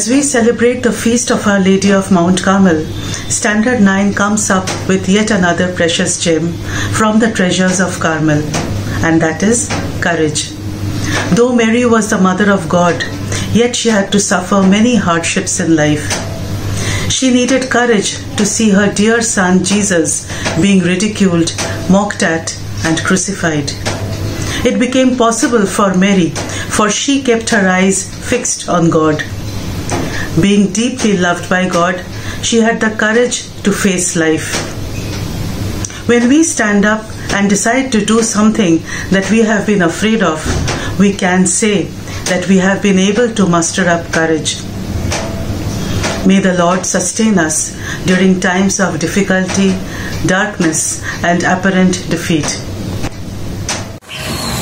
As we celebrate the feast of Our Lady of Mount Carmel, Standard 9 comes up with yet another precious gem from the treasures of Carmel, and that is courage. Though Mary was the mother of God, yet she had to suffer many hardships in life. She needed courage to see her dear son Jesus being ridiculed, mocked at, and crucified. It became possible for Mary, for she kept her eyes fixed on God. Being deeply loved by God, she had the courage to face life. When we stand up and decide to do something that we have been afraid of, we can say that we have been able to muster up courage. May the Lord sustain us during times of difficulty, darkness, and apparent defeat.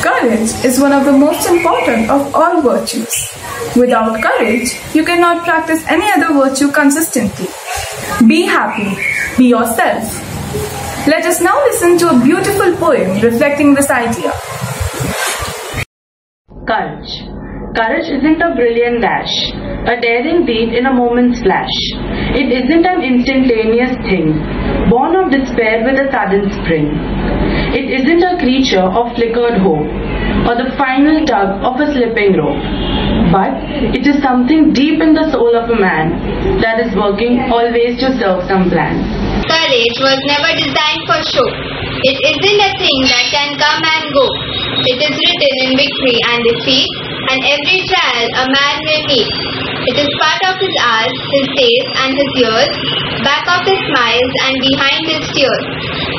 Courage is one of the most important of all virtues. Without courage, you cannot practice any other virtue consistently. Be happy. Be yourself. Let us now listen to a beautiful poem reflecting this idea. Courage. Courage isn't a brilliant dash, a daring deed in a moment's flash. It isn't an instantaneous thing, born of despair with a sudden spring. It isn't a creature of flickered hope, or the final tug of a slipping rope. But it is something deep in the soul of a man that is working always to serve some plan. Courage was never designed for show. It isn't a thing that can come and go. It is written in victory and defeat, and every trial a man may meet. It is part of his hours, his days and his years, back of his smiles and behind his tears.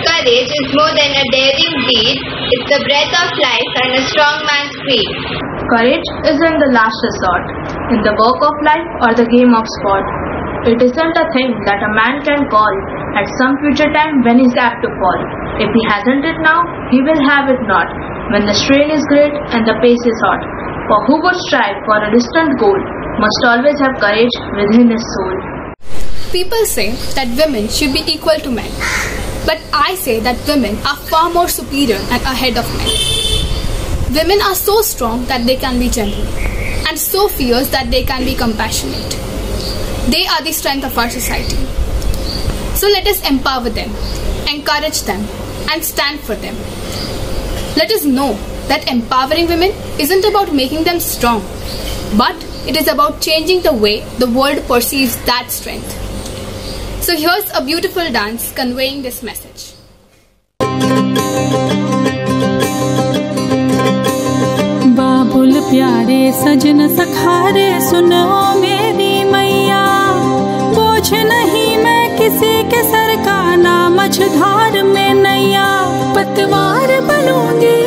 Courage is more than a daring deed, it's the breath of life and a strong man's creed. Courage isn't the last resort, in the work of life or the game of sport. It isn't a thing that a man can call at some future time when he's apt to fall. If he hasn't it now, he will have it not, when the strain is great and the pace is hot. For who would strive for a distant goal must always have courage within his soul. People say that women should be equal to men, but I say that women are far more superior and ahead of men. Women are so strong that they can be gentle, and so fierce that they can be compassionate. They are the strength of our society. So let us empower them, encourage them, and stand for them. Let us know that empowering women isn't about making them strong, but it is about changing the way the world perceives that strength. So here's a beautiful dance conveying this message. बाबुल प्यारे सजन सखारे सुनो मेरी मैया, बोझ नहीं मैं किसी के sir का, ना मझधार में नैया। पतवार बनूंगी,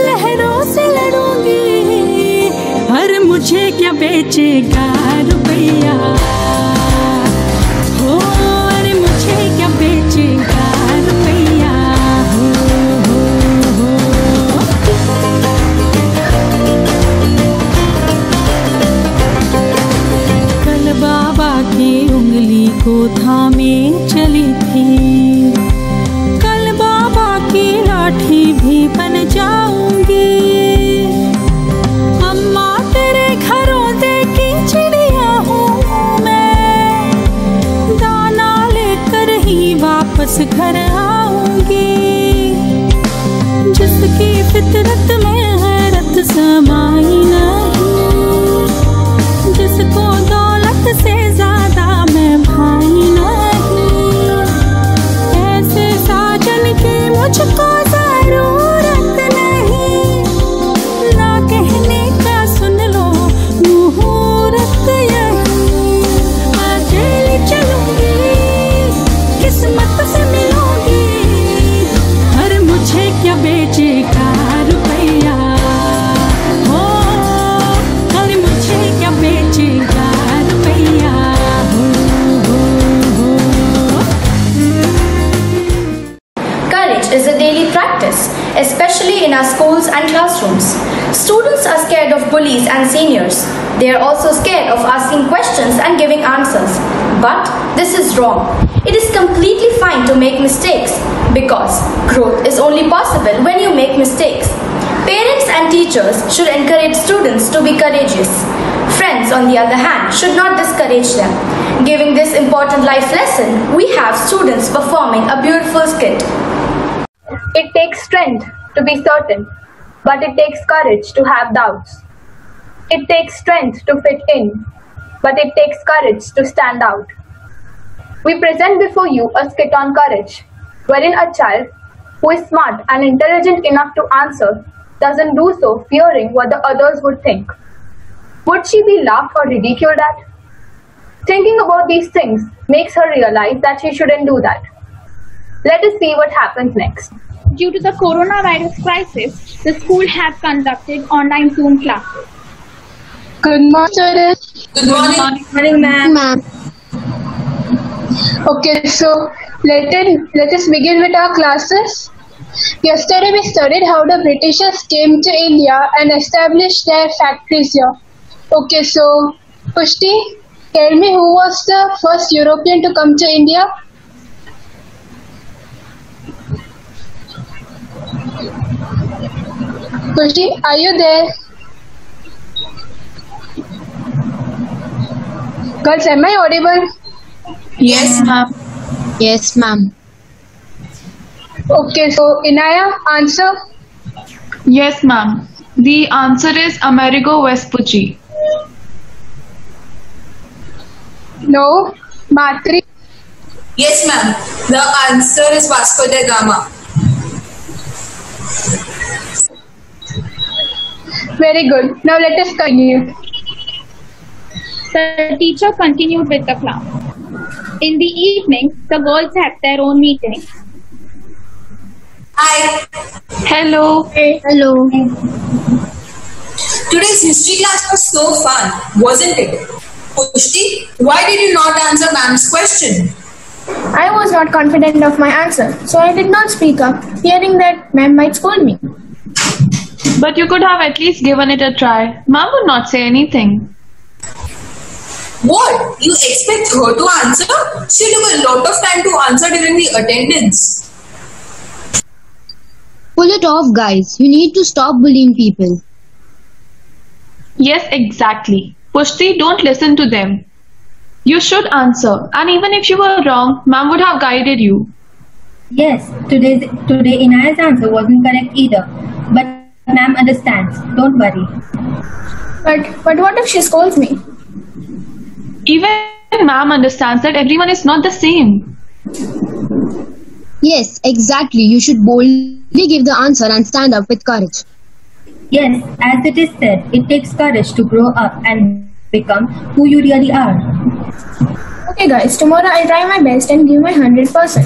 लहरों से लड़ूंगी, हर मुझे क्या बेचेगा रुपया, हो अरे मुझे क्या बेचेगा रुपया, हो। कल बाबा की उंगली को थामे चली थी, कल बाबा की लाठी भी बन जाऊंगी। अम्मा तेरे घरों दे की चिड़िया हूँ मैं, दाना लेकर ही वापस घर आऊंगी। जिसकी फितरत में हैरत समाई नहीं, जिसको दौलत से ज्यादा मैं भाई नहीं, ऐसे साजन की मुझको जरूरत नहीं, ना कहने का सुन लो मुहूर्त यही। अकेली चलूंगी, किस्मत से मिलूंगी, हर मुझे क्या बेचेगा रुपया, हो हर मुझे क्या बेचेगा रुपया, हो। Courage is a daily practice, especially in our schools and classrooms. Students are scared of bullies and seniors. They are also scared of asking questions and giving answers. But this is wrong. It is completely fine to make mistakes, because growth is only possible when you make mistakes. Parents and teachers should encourage students to be courageous. Friends, on the other hand, should not discourage them. Giving this important life lesson, we have students performing a beautiful skit. It takes strength to be certain, but it takes courage to have doubts. It takes strength to fit in, but it takes courage to stand out. We present before you a skit on courage, wherein a child who is smart and intelligent enough to answer doesn't do so fearing what the others would think. Would she be laughed or ridiculed at? Thinking about these things makes her realize that she shouldn't do that. Let us see what happens next. Due to the coronavirus crisis, the school has conducted online Zoom classes. Good morning, students. Good morning. Good morning, ma'am. Okay, so let us begin with our classes. Yesterday we studied how the Britishers came to India and established their factories here. Okay, so Pushti, tell me who was the first European to come to India? Pushti, are you there? Girls, am I audible? Yes, ma'am. Yes, ma'am. Okay, so Inaya, answer. Yes, ma'am. The answer is Amerigo Vespucci. No. Matri. Yes, ma'am. The answer is Vasco da Gama. Very good. Now let us continue. The teacher continued with the class. In the evening, the girls had their own meeting. Hi. Hello. Hey. Hello. Today's history class was so fun, wasn't it? Pushti, why did you not answer ma'am's question? I was not confident of my answer, so I did not speak up, fearing that ma'am might scold me. But you could have at least given it a try. Ma'am would not say anything. What? You expect her to answer? She took a lot of time to answer during the attendance. Pull it off, guys. You need to stop bullying people. Yes, exactly. Pushti, don't listen to them. You should answer, and even if you were wrong, ma'am would have guided you. Yes, today Inaya's answer wasn't correct either. But ma'am understands. Don't worry. But what if she scolds me? Even ma'am understands that everyone is not the same. Yes, exactly. You should boldly give the answer and stand up with courage. Yes, as it is said, it takes courage to grow up and become who you really are. Okay guys, tomorrow I'll try my best and give my 100%.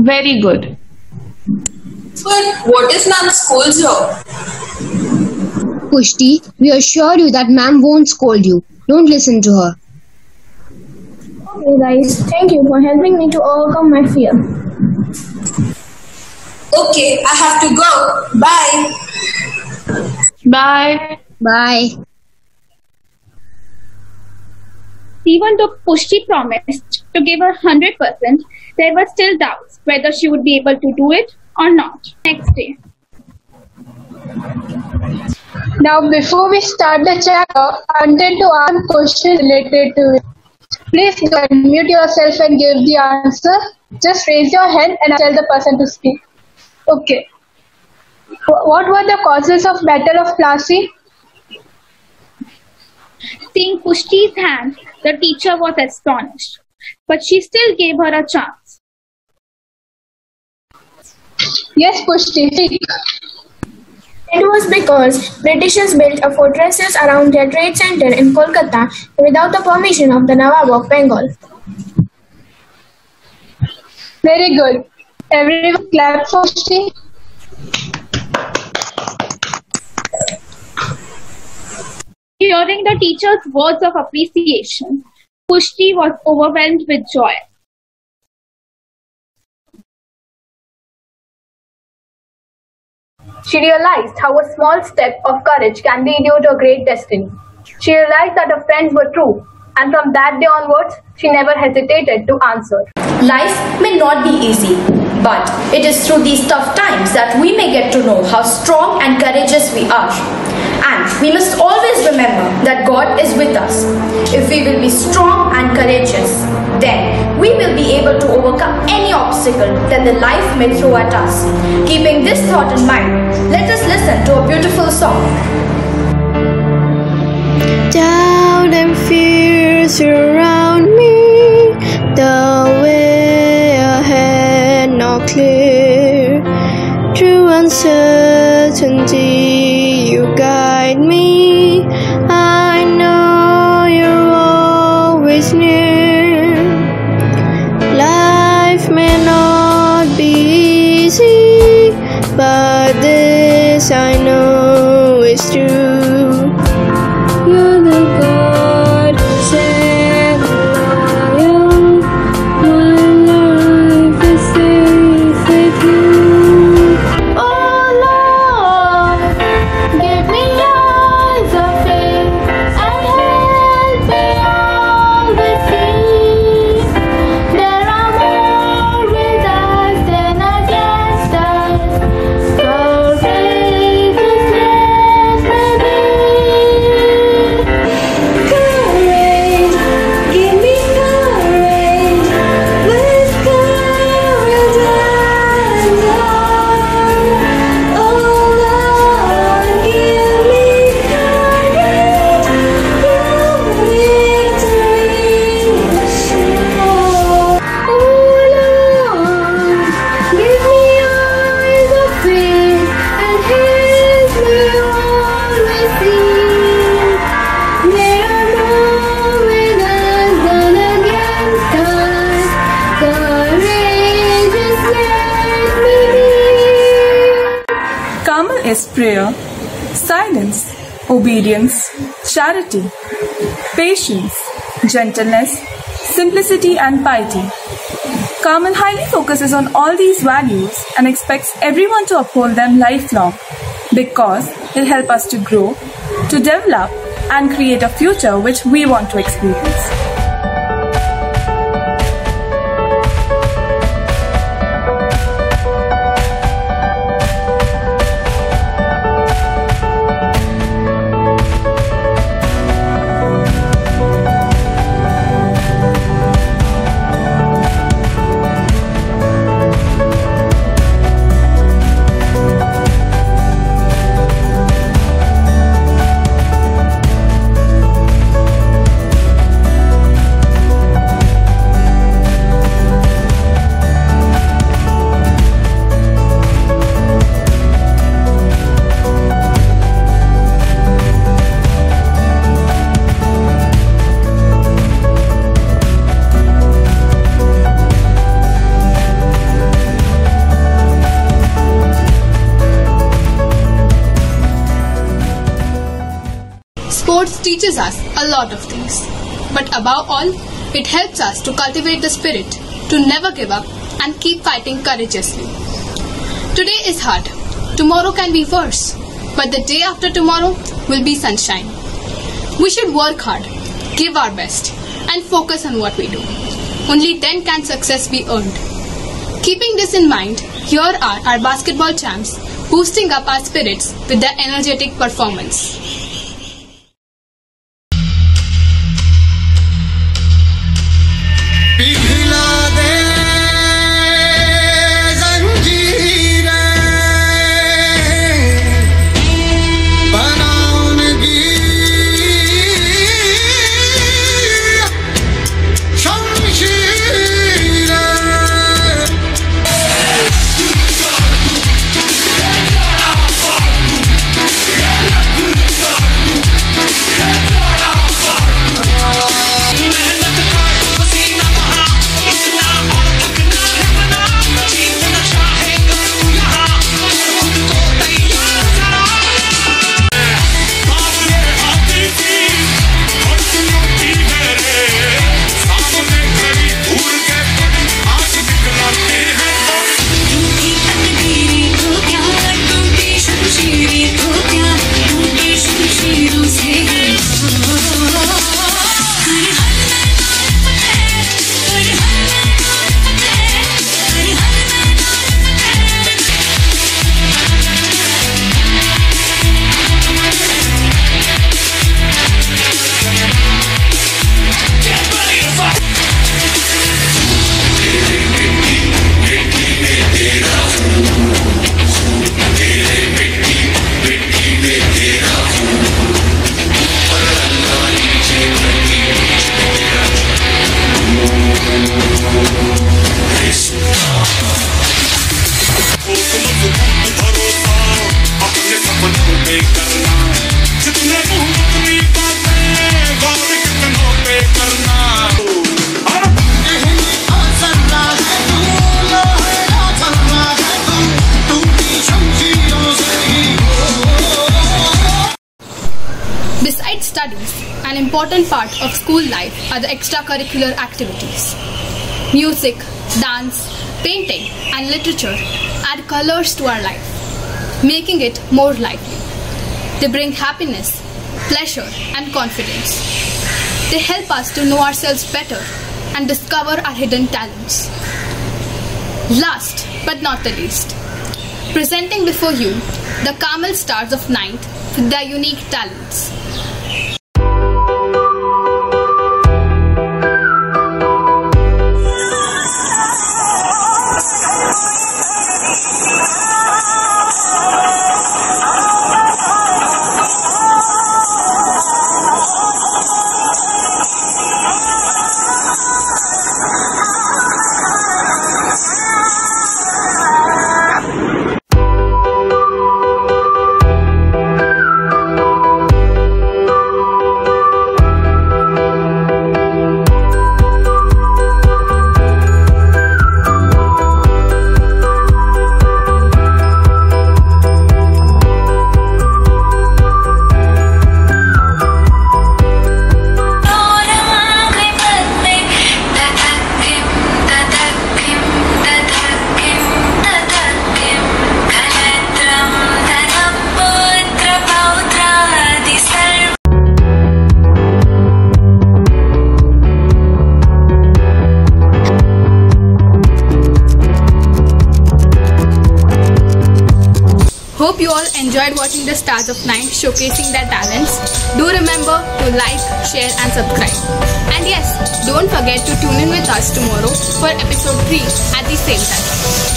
Very good. But what if ma'am scolds you? Pushti, we assure you that ma'am won't scold you. Don't listen to her. Okay guys, thank you for helping me to overcome my fear. Okay, I have to go. Bye. Bye. Bye. Even though Pushti promised to give her 100%, there were still doubts whether she would be able to do it or not. Next day. Now, before we start the chapter, I wanted to ask a question related to it. Please unmute yourself and give the answer. Just raise your hand and tell the person to speak. Okay. What were the causes of Battle of Plassey? Seeing Pushti's hand, the teacher was astonished, but she still gave her a chance. Yes, Pushti, speak. It was because Britishers built a fortresses around their trade center in Kolkata without the permission of the Nawab of Bengal. Very good. Everyone clap for Pushti. Hearing the teacher's words of appreciation, Pushti was overwhelmed with joy. She realized how a small step of courage can lead you to a great destiny. She realized that her friends were true, and from that day onwards, she never hesitated to answer. Life may not be easy, But it is through these tough times that we may get to know how strong and courageous we are. And we must always remember that God is with us. If we will be strong and courageous, then we will be able to overcome any obstacle that the life may throw at us. Keeping this thought in mind, let us listen to a beautiful song. Doubt and fear surround me, the way ahead not clear. Through uncertainty you guide me, I know you're always near. Life may not be easy, but this I know is true. You're the God who said I am. My life is safe with you. Oh Lord, give me eyes of faith and help me always see. There are more with us than against us. Courageous let me be. Courage, give me courage, with courage and love. Oh Lord, give me courage, your victory is sure. Oh Lord, give me eyes of faith and help me always see. There are more with us than against us. Courageous let me be. Carmel is prayer, silence, obedience, charity, patience, gentleness, simplicity and piety. Carmel highly focuses on all these values and expects everyone to uphold them lifelong because it helps us to grow, to develop and create a future which we want to experience. Sports teaches us a lot of things, but above all, it helps us to cultivate the spirit, to never give up and keep fighting courageously. Today is hard, tomorrow can be worse, but the day after tomorrow will be sunshine. We should work hard, give our best, and focus on what we do. Only then can success be earned. Keeping this in mind, here are our basketball champs boosting up our spirits with their energetic performance. Stop! an important part of school life are the extracurricular activities. Music, dance, painting, and literature add colors to our life, making it more lively. They bring happiness, pleasure, and confidence. They help us to know ourselves better and discover our hidden talents. Last but not the least, presenting before you the Carmel Stars of 9th with their unique talents. Hope you all enjoyed watching the Stars of 9 showcasing their talents. Do remember to like, share and subscribe. And yes, don't forget to tune in with us tomorrow for episode 3 at the same time.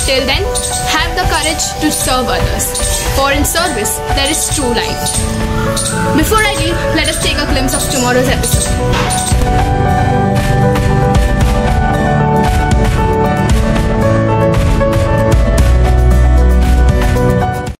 Till then, have the courage to serve others. For in service, there is true life. Before I leave, let us take a glimpse of tomorrow's episode.